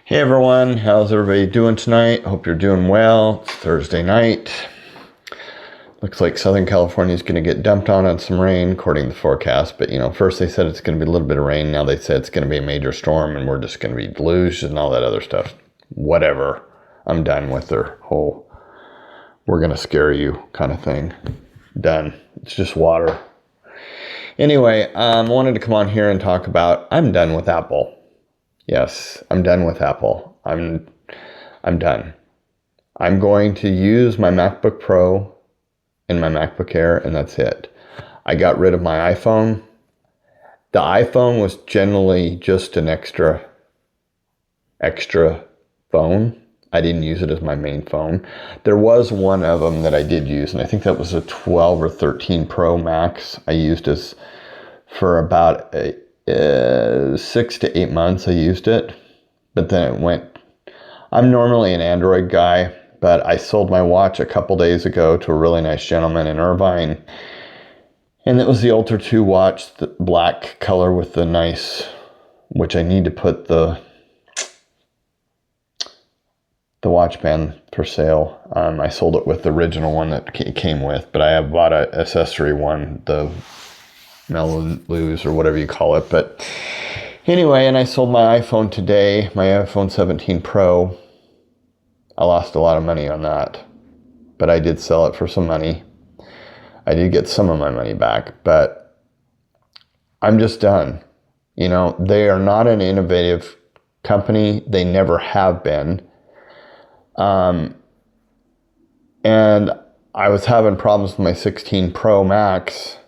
Hey everyone, how's everybody doing tonight? Hope you're doing well. It's Thursday night. Looks like Southern California is going to get dumped on some rain according to the forecast. But first they said it's going to be a little bit of rain. Now they said it's going to be a major storm and we're just going to be deluged and all that other stuff. Whatever. I'm done with their whole we're going to scare you kind of thing. Done. It's just water. Anyway, I wanted to come on here and talk about I'm done with Apple. Yes, I'm done with Apple. I'm done. I'm going to use my MacBook Pro and my MacBook Air, and that's it. I got rid of my iPhone. The iPhone was generally just an extra phone. I didn't use it as my main phone. There was one of them that I did use, and I think that was a 12 or 13 Pro Max. I used as for about 6 to 8 months I used it, but then it went. I'm normally an Android guy, but I sold my watch a couple days ago to a really nice gentleman in Irvine, and it was the Ultra 2 watch, the black color with the nice, which I need to put the watch band for sale. I sold it with the original one that it came with, but I have bought an accessory one, the Mellows or whatever you call it. But anyway, and I sold my iPhone today, my iPhone 17 Pro. I lost a lot of money on that, but I did sell it for some money. I did get some of my money back, but I'm just done. They are not an innovative company. They never have been. And I was having problems with my 16 Pro Max,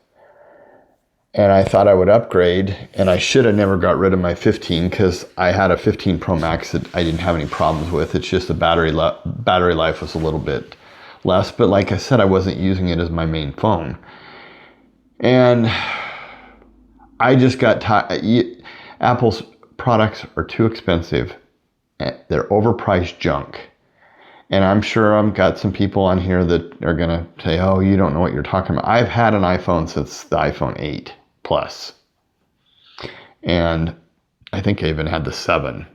and I thought I would upgrade, and I should have never got rid of my 15 because I had a 15 Pro Max that I didn't have any problems with. It's just the battery life was a little bit less, but like I said, I wasn't using it as my main phone. And I just got tired. Apple's products are too expensive. They're overpriced junk. And I'm sure I've got some people on here that are going to say, oh, you don't know what you're talking about. I've had an iPhone since the iPhone 8 Plus. And I think I even had the 7.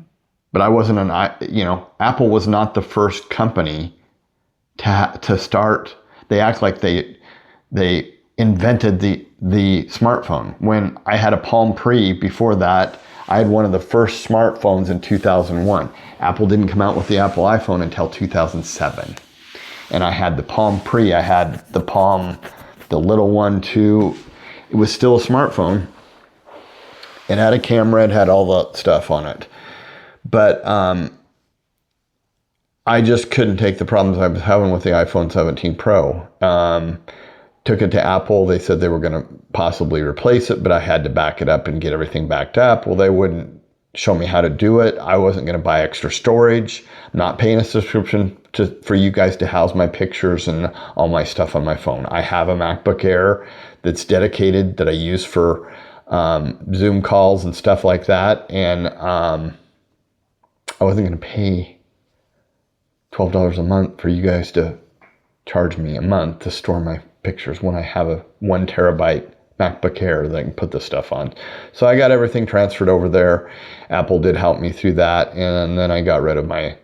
But I wasn't Apple was not the first company to start. They act like they invented the smartphone. When I had a Palm Pre before that, I had one of the first smartphones in 2001. Apple didn't come out with the Apple iPhone until 2007. And I had the Palm Pre, I had the Palm, the little one too. It was still a smartphone. It had a camera, it had all the stuff on it. But I just couldn't take the problems I was having with the iPhone 17 Pro. Took it to Apple. They said they were going to possibly replace it, but I had to back it up and get everything backed up. Well, they wouldn't show me how to do it. I wasn't going to buy extra storage. I'm not paying a subscription for you guys to house my pictures and all my stuff on my phone. I have a MacBook Air that's dedicated that I use for Zoom calls and stuff like that. And I wasn't going to pay $12 a month for you guys to charge me a month to store my pictures when I have a 1 terabyte MacBook Air that I can put this stuff on. So I got everything transferred over there. Apple did help me through that. And then I got rid of my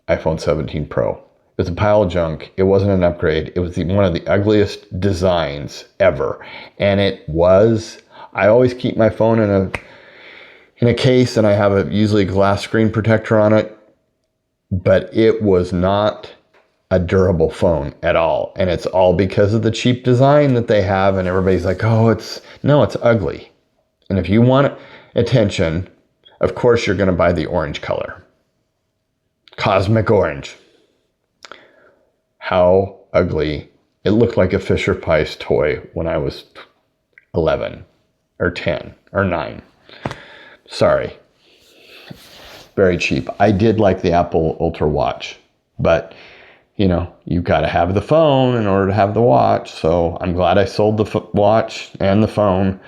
iPhone 17 Pro. It was a pile of junk. It wasn't an upgrade. It was one of the ugliest designs ever. And I always keep my phone in a case, and I have usually a glass screen protector on it, but it was not a durable phone at all. And it's all because of the cheap design that they have. And everybody's like, oh, it's ugly. And if you want attention, of course, you're going to buy the orange color. Cosmic orange. How ugly. It looked like a Fisher-Price toy when I was 11 or 10 or 9. Sorry. Very cheap. I did like the Apple Ultra watch, but you've got to have the phone in order to have the watch. So I'm glad I sold the watch and the phone.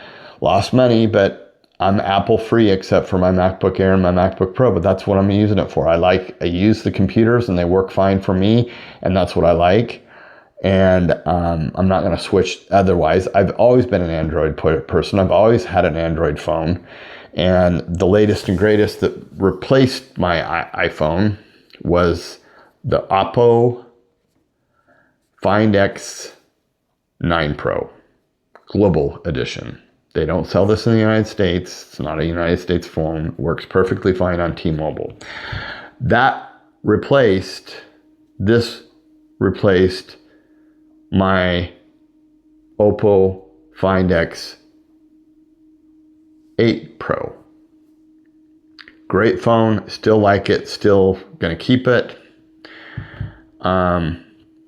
Lost money, but I'm Apple free except for my MacBook Air and my MacBook Pro. But that's what I'm using it for. I use the computers and they work fine for me, and that's what I like. And I'm not going to switch otherwise. I've always been an Android person. I've always had an Android phone. And the latest and greatest that replaced my iPhone was the Oppo Find X9 Pro Global Edition. They don't sell this in the United States. It's not a United States phone. Works perfectly fine on T-Mobile. This replaced my Oppo Find X8 Pro. Great phone, still like it, still gonna keep it.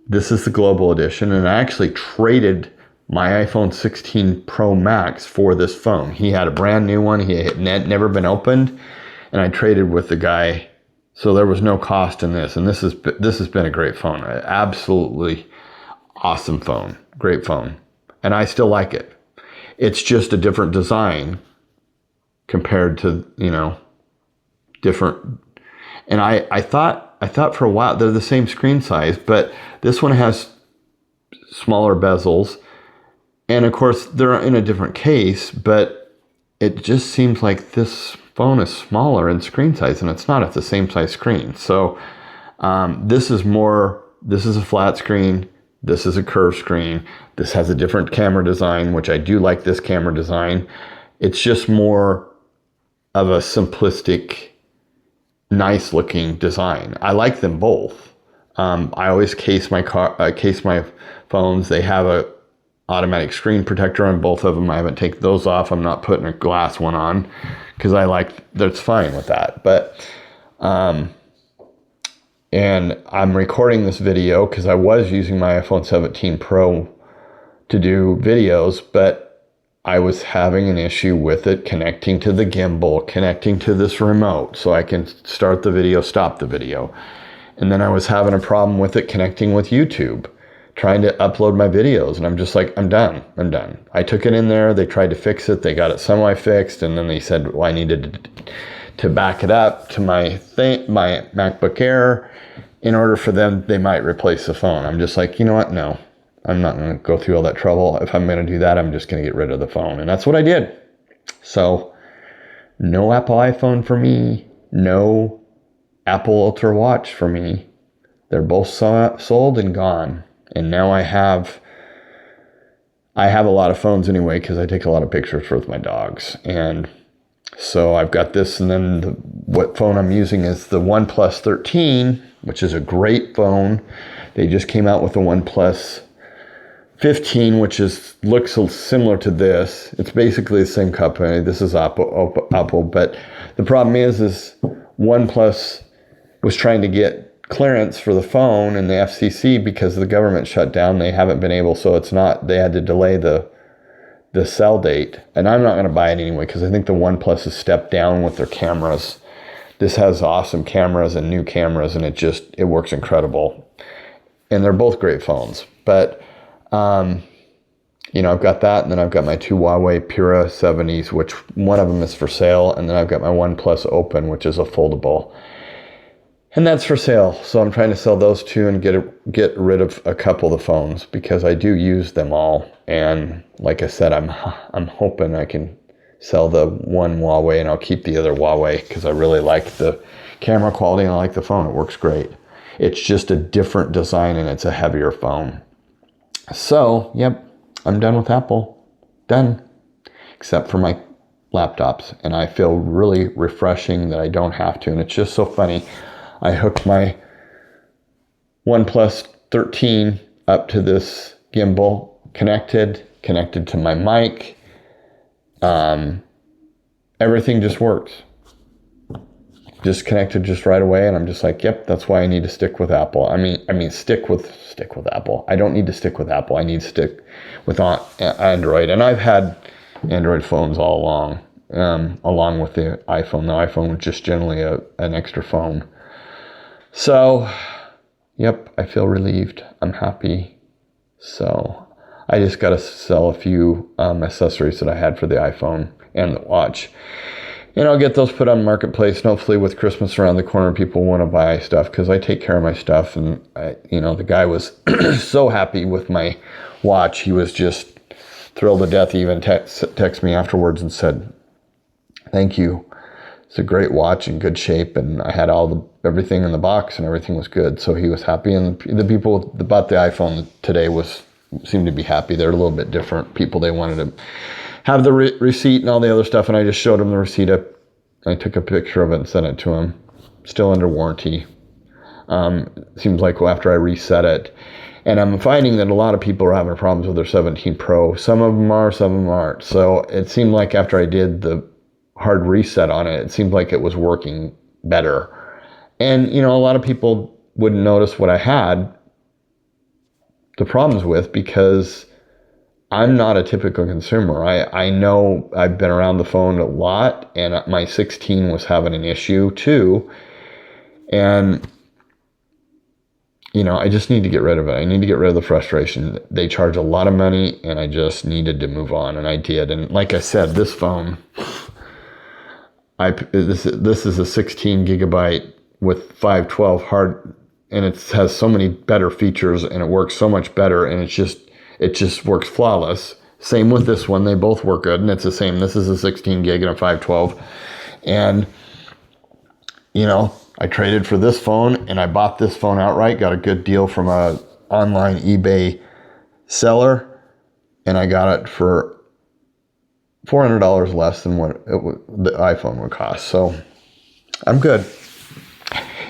This is the Global Edition, and I actually traded my iPhone 16 Pro Max for this phone. He had a brand new one. He had never been opened, and I traded with the guy. So there was no cost in this, and this has been a great phone. Absolutely awesome phone, great phone, and I still like it. It's just a different design compared to different. And I thought for a while they're the same screen size, but this one has smaller bezels, and of course they're in a different case. But it just seems like this phone is smaller in screen size, and it's not at the same size screen. So this is a flat screen. This is a curved screen. This has a different camera design, which I do like this camera design. It's just more of a simplistic, nice looking design. I like them both. I always case my phones. They have a automatic screen protector on both of them. I haven't taken those off. I'm not putting a glass one on because that's fine with that. But and I'm recording this video because I was using my iPhone 17 Pro to do videos, but I was having an issue with it connecting to the gimbal, connecting to this remote so I can start the video, stop the video. And then I was having a problem with it connecting with YouTube, trying to upload my videos. And I'm just like, I'm done. I took it in there. They tried to fix it. They got it semi-fixed. And then they said, well, I needed to back it up to my MacBook Air. In order for them, they might replace the phone. I'm just like, you know what? No, I'm not going to go through all that trouble. If I'm going to do that, I'm just going to get rid of the phone. And that's what I did. So no Apple iPhone for me. No Apple Ultra Watch for me. They're both sold and gone. And now I have a lot of phones anyway because I take a lot of pictures with my dogs. And so I've got this, and then what phone I'm using is the OnePlus 13, which is a great phone. They just came out with the OnePlus 15, which looks similar to this. It's basically the same company. This is Apple, but the problem is OnePlus was trying to get clearance for the phone and the FCC because the government shut down. They haven't been able, so they had to delay the sell date. And I'm not going to buy it anyway because I think the OnePlus has stepped down with their cameras. This has awesome cameras and new cameras, and it works incredible. And they're both great phones. But, I've got that, and then I've got my two Huawei Pura 70s, which one of them is for sale, and then I've got my OnePlus Open, which is a foldable. And that's for sale. So I'm trying to sell those two and get rid of a couple of the phones because I do use them all. And like I said, I'm hoping I can sell the one Huawei and I'll keep the other Huawei because I really like the camera quality and I like the phone. It works great. It's just a different design and it's a heavier phone. So, yep, I'm done with Apple. Done. Except for my laptops. And I feel really refreshing that I don't have to. And it's just so funny. I hooked my OnePlus 13 up to this gimbal, connected to my mic. Everything just works. Just connected just right away, and I'm just like, yep, that's why I need to stick with Apple. I mean, stick with Apple. I don't need to stick with Apple. I need to stick with Android, and I've had Android phones all along with the iPhone. The iPhone was just generally an extra phone. So, yep, I feel relieved. I'm happy. So, I just got to sell a few accessories that I had for the iPhone and the watch. And I'll get those put on Marketplace. And hopefully with Christmas around the corner, people want to buy stuff because I take care of my stuff. And, the guy was so happy with my watch. He was just thrilled to death. He even texted me afterwards and said, Thank you. It's a great watch, in good shape, and I had everything in the box, and everything was good. So he was happy, and the people that bought the iPhone today seemed to be happy. They're a little bit different people. They wanted to have the receipt and all the other stuff, and I just showed them the receipt. I took a picture of it and sent it to him. Still under warranty. Seems like after I reset it. And I'm finding that a lot of people are having problems with their 17 Pro. Some of them are, some of them aren't. So it seemed like after I did the hard reset on it, it seemed like it was working better. And, a lot of people wouldn't notice what I had the problems with, because I'm not a typical consumer. I know I've been around the phone a lot, and my 16 was having an issue too. And I just need to get rid of it. I need to get rid of the frustration. They charge a lot of money, and I just needed to move on, and I did. And like I said, this phone, this is a 16 gigabyte with 512 hard, and it has so many better features, and it works so much better, and it just works flawless. Same with this one. They both work good, and it's the same. This is a 16 gig and a 512. And, I traded for this phone, and I bought this phone outright, got a good deal from a online eBay seller, and I got it for $400 less than what the iPhone would cost. So I'm good.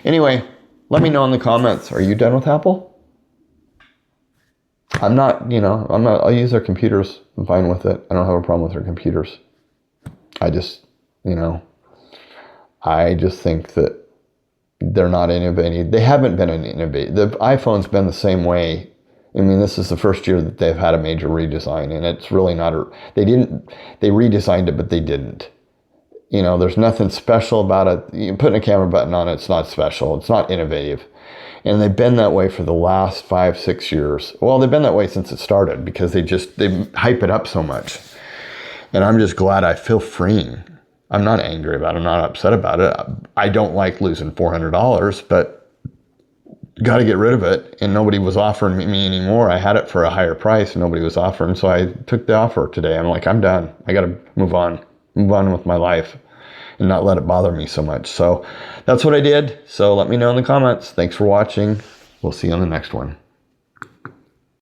Anyway, let me know in the comments. Are you done with Apple? I'm not, I'll use their computers. I'm fine with it. I don't have a problem with their computers. I just think that they're not innovative. They haven't been innovative. The iPhone's been the same way. I mean, this is the first year that they've had a major redesign, and it's really not they redesigned it, but they didn't. There's nothing special about it. You put a camera button on it, it's not special. It's not innovative. And they've been that way for the last 5-6 years. Well, they've been that way since it started, because they hype it up so much. And I'm just glad I feel freeing. I'm not angry about it. I'm not upset about it. I don't like losing $400, but got to get rid of it. And nobody was offering me anymore. I had it for a higher price, and nobody was offering. So I took the offer today. I'm like, I'm done. I got to move on with my life and not let it bother me so much. So that's what I did. So let me know in the comments. Thanks for watching. We'll see you on the next one.